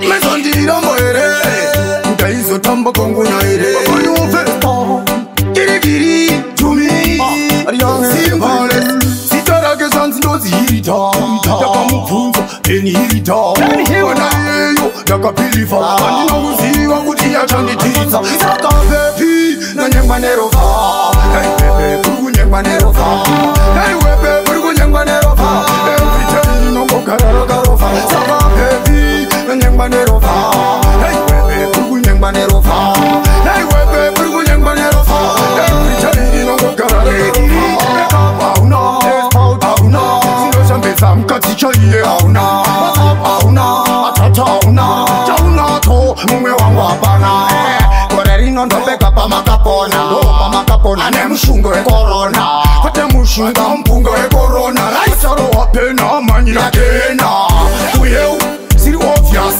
Mesondira moere Ndaizo tamba kongo na ere Babanyu festo Kiri Tumi Simbale Sitarake sanzi ndozi hirita Daka mupunzo Eni hirita Wana yeyo Daka pilifa Andina kuziwa kutia chandi tisa Saka pepi Na nyengwa nerofa Hey pepe Kurugu nyengwa nerofa Hey wepe Kurugu nyengwa nerofa Every time Nongo karara karofa Saka pepi Na nyengwa nerofa Hey wepe Kurugu nyengwa nerofa Hey wepe Kurugu nyengwa nerofa Every time Nongo karara karofa Auna Sino shambeza mkati chaiye Auna Atata auna Chauna to Mume wangu hapana Korerino ndopeka pa makapona Pa makapona Ne mshungo e corona Kote mshunga mpungo e corona Raicharo wapena manyina kena Uyeu Siri obvious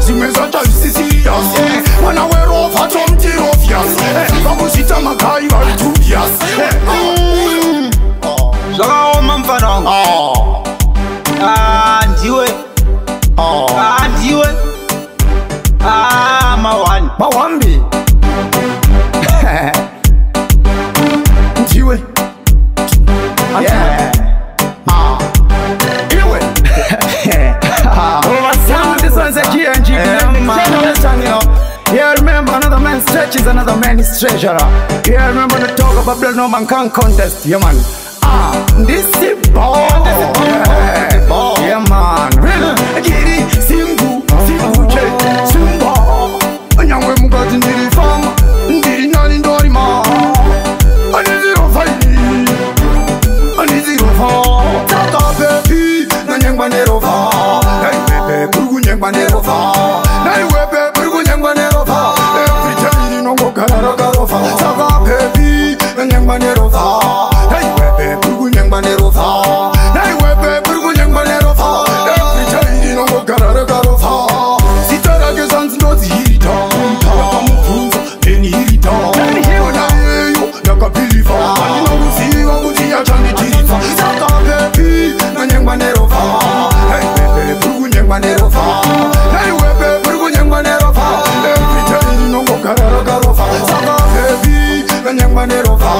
Zimezata isi serious Wana wero fato mti obvious Kamusita makai wali tubias Zaka oma mfanong Ndiwe Ndiwe Mawani Mawambi Ndiwe Yeah Iwe This one's a key and yeah, remember another man stretches, another man is treasurer. Yeah, remember the talk about blood no man can contest. Yeah man. This is ball. Yeah man. Giri Simbu J Simba. Anyangwe mugati ndiri fama. Ndiri nani ndori ma. Aniziro faili. Aniziro fa. Taka pepi. Nanyengwa nerofa. Hey pepe kurugu nyengwa nerofa. Hey wepe kurugu nyengwa nerofa. Every time nongo karara karofa. Taka pepi. Nanyengwa nerofa. Hey wepe kurugu nyengwa nerofa. Hey wepe kurugu nyengwa nerofa. Every time nongo karara karofa. Sitarake sanzi ndozi hirita. Daka mupunzo eni hirita. Wana yeyo daka pilifa. Andina kuziwa kutia chandi tisa. Saka pepi nanyengwa nerofa. Hey pepe kurugu nyengwa nerofa. Hey wepe kurugu nyengwa nerofa. Every time nongo karara karofa. Saka pepi nanyengwa nerofa.